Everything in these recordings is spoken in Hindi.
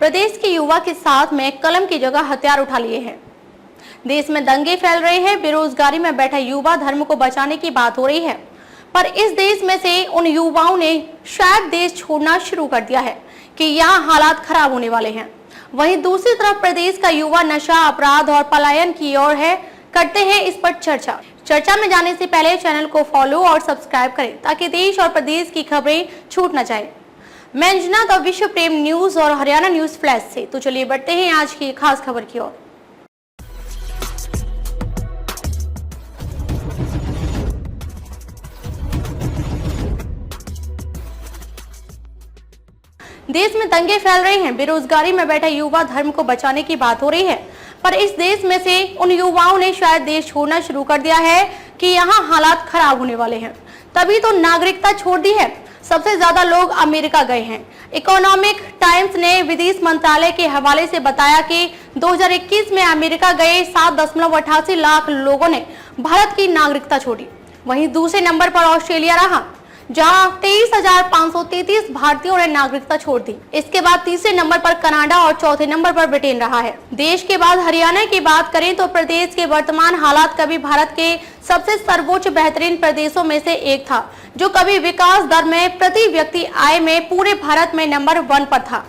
प्रदेश के युवा के साथ में कलम की जगह हथियार उठा लिए हैं। देश में दंगे फैल रहे हैं, बेरोजगारी में बैठा युवा धर्म को बचाने की बात हो रही है, पर इस देश में से उन युवाओं ने शायद देश छोड़ना शुरू कर दिया है कि यहाँ हालात खराब होने वाले हैं। वहीं दूसरी तरफ प्रदेश का युवा नशा, अपराध और पलायन की ओर है। करते हैं इस पर चर्चा में जाने से पहले चैनल को फॉलो और सब्सक्राइब करें ताकि देश और प्रदेश की खबरें छूट न जाए। मैं अंजना द विश्व प्रेम न्यूज और हरियाणा न्यूज फ्लैश से। तो चलिए बढ़ते हैं आज की खास खबर की ओर। देश में दंगे फैल रहे हैं, बेरोजगारी में बैठा युवा धर्म को बचाने की बात हो रही है, पर इस देश में से उन युवाओं ने शायद देश छोड़ना शुरू कर दिया है कि यहाँ हालात खराब होने वाले हैं, तभी तो नागरिकता छोड़ दी है। सबसे ज्यादा लोग अमेरिका गए हैं। इकोनॉमिक टाइम्स ने विदेश मंत्रालय के हवाले से बताया कि 2021 में अमेरिका गए 7.88 लाख लोगों ने भारत की नागरिकता छोड़ी। वहीं दूसरे नंबर पर ऑस्ट्रेलिया रहा, जहां 23,533 भारतीयों ने नागरिकता छोड़ दी। इसके बाद तीसरे नंबर पर कनाडा और चौथे नंबर पर ब्रिटेन रहा है। देश के बाद हरियाणा की बात करें तो प्रदेश के वर्तमान हालात कभी भारत के सबसे सर्वोच्च बेहतरीन प्रदेशों में से एक था, जो कभी विकास दर में, प्रति व्यक्ति आय में पूरे भारत में नंबर 1 पर था।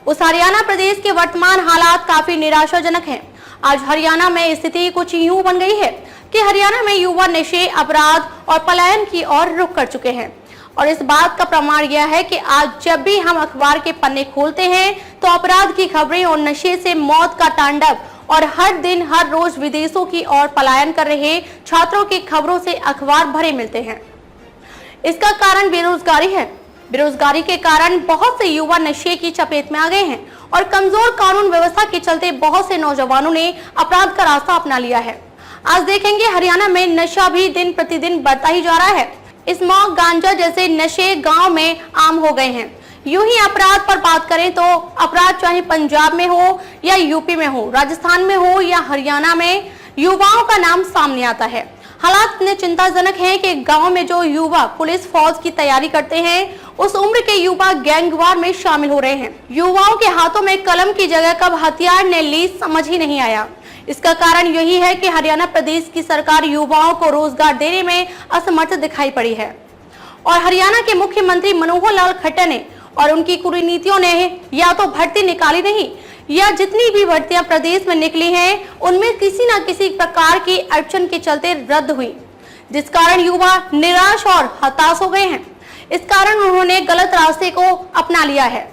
उस हरियाणा प्रदेश के वर्तमान हालात काफी निराशाजनक हैं। आज हरियाणा में स्थिति कुछ यूं बन गई है कि हरियाणा में युवा नशे, अपराध और पलायन की ओर रुख कर चुके हैं। और इस बात का प्रमाण यह है कि आज जब भी हम अखबार के पन्ने खोलते हैं तो अपराध की खबरें और नशे से मौत का तांडव और हर दिन हर रोज विदेशों की ओर पलायन कर रहे छात्रों की खबरों से अखबार भरे मिलते हैं। इसका कारण बेरोजगारी है। बेरोजगारी के कारण बहुत से युवा नशे की चपेट में आ गए हैं और कमजोर कानून व्यवस्था के चलते बहुत से नौजवानों ने अपराध का रास्ता अपना लिया है। आज देखेंगे हरियाणा में नशा भी दिन प्रतिदिन बढ़ता ही जा रहा है। स्मोक, गांजा जैसे नशे गांव में आम हो गए हैं। यूं ही अपराध पर बात करें तो अपराध चाहे पंजाब में हो या यूपी में हो, राजस्थान में हो या हरियाणा में, युवाओं का नाम सामने आता है। हालात इतने चिंताजनक हैं कि गांव में जो युवा पुलिस फौज की तैयारी करते हैं, उस उम्र के युवा गैंगवार में शामिल हो रहे हैं। युवाओं के हाथों में कलम की जगह कब हथियार ने ली समझ ही नहीं आया। इसका कारण यही है कि हरियाणा प्रदेश की सरकार युवाओं को रोजगार देने में असमर्थ दिखाई पड़ी है और हरियाणा के मुख्यमंत्री मनोहर लाल खट्टर ने और उनकी कुरीनीतियों ने या तो भर्ती निकाली नहीं, या जितनी भी भर्तियां प्रदेश में निकली हैं उनमें किसी न किसी प्रकार की अड़चन के चलते रद्द हुई, जिस कारण युवा निराश और हताश हो गए हैं। इस कारण उन्होंने गलत रास्ते को अपना लिया है।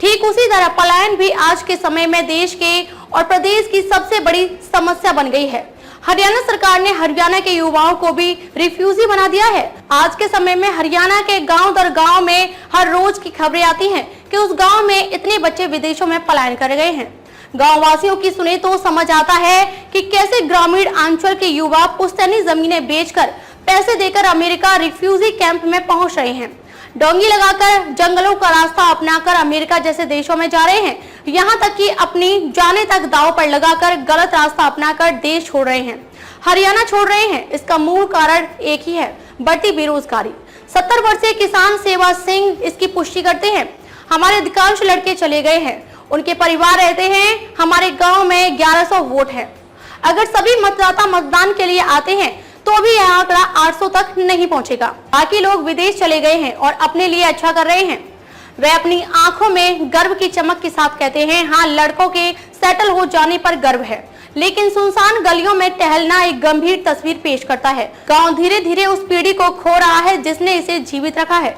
ठीक उसी तरह पलायन भी आज के समय में देश के और प्रदेश की सबसे बड़ी समस्या बन गई है। हरियाणा सरकार ने हरियाणा के युवाओं को भी रिफ्यूजी बना दिया है। आज के समय में हरियाणा के गांव दर गांव में हर रोज की खबरें आती हैं कि उस गांव में इतने बच्चे विदेशों में पलायन कर गए हैं। गांव वासियों की सुने तो समझ आता है कि कैसे ग्रामीण अंचल के युवा पुश्तैनी जमीनें बेचकर पैसे देकर अमेरिका रिफ्यूजी कैंप में पहुंच रहे हैं। डोंगी लगाकर जंगलों का रास्ता अपनाकर अमेरिका जैसे देशों में जा रहे हैं। यहाँ तक कि अपनी जाने तक दांव पर लगाकर गलत रास्ता अपनाकर देश छोड़ रहे हैं, हरियाणा छोड़ रहे हैं। इसका मूल कारण एक ही है, बढ़ती बेरोजगारी। 70 वर्षीय किसान सेवा सिंह इसकी पुष्टि करते हैं। हमारे अधिकांश लड़के चले गए हैं, उनके परिवार रहते हैं। हमारे गाँव में 1100 वोट है। अगर सभी मतदाता मतदान के लिए आते हैं तो भी यह आंकड़ा 800 तक नहीं पहुंचेगा। बाकी लोग विदेश चले गए हैं और अपने लिए अच्छा कर रहे हैं। वे अपनी आंखों में गर्व की चमक के साथ कहते हैं, हाँ, लड़कों के सेटल हो जाने पर गर्व है। लेकिन सुनसान गलियों में टहलना एक गंभीर तस्वीर पेश करता है। गांव धीरे धीरे उस पीढ़ी को खो रहा है जिसने इसे जीवित रखा है।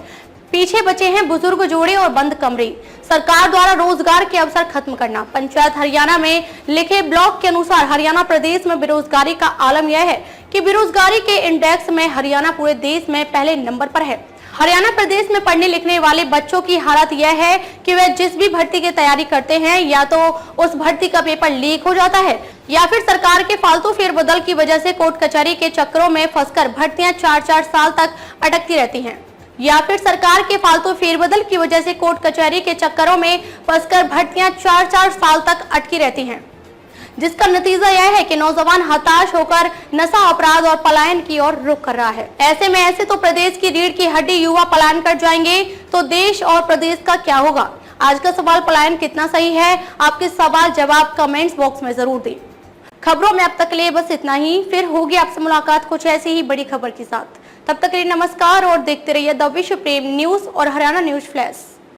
पीछे बचे हैं बुजुर्ग जोड़े और बंद कमरे। सरकार द्वारा रोजगार के अवसर खत्म करना। पंचायत हरियाणा में लिखे ब्लॉग के अनुसार हरियाणा प्रदेश में बेरोजगारी का आलम यह है कि बेरोजगारी के इंडेक्स में हरियाणा पूरे देश में पहले नंबर पर है। हरियाणा प्रदेश में पढ़ने लिखने वाले बच्चों की हालत यह है कि वे जिस भी भर्ती की तैयारी करते हैं, या तो उस भर्ती का पेपर लीक हो जाता है या फिर सरकार के फालतू फेरबदल की वजह से कोर्ट कचहरी के चक्करों में फंसकर भर्तियां 4-4 साल तक अटकती रहती हैं, या फिर सरकार के फालतू फेरबदल की वजह से कोर्ट कचहरी के चक्करों में फंसकर भर्तियां 4-4 साल तक अटकी रहती हैं, जिसका नतीजा यह है कि नौजवान हताश होकर नशा, अपराध और पलायन की ओर रुख कर रहा है। ऐसे तो प्रदेश की रीढ़ की हड्डी युवा पलायन कर जाएंगे तो देश और प्रदेश का क्या होगा। आज का सवाल, पलायन कितना सही है? आपके सवाल जवाब कमेंट्स बॉक्स में जरूर दें। खबरों में अब तक के लिए बस इतना ही। फिर होगी आपसे मुलाकात कुछ ऐसी ही बड़ी खबर के साथ। तब तक के लिए नमस्कार और देखते रहिए द विश्व प्रेम न्यूज और हरियाणा न्यूज फ्लैश।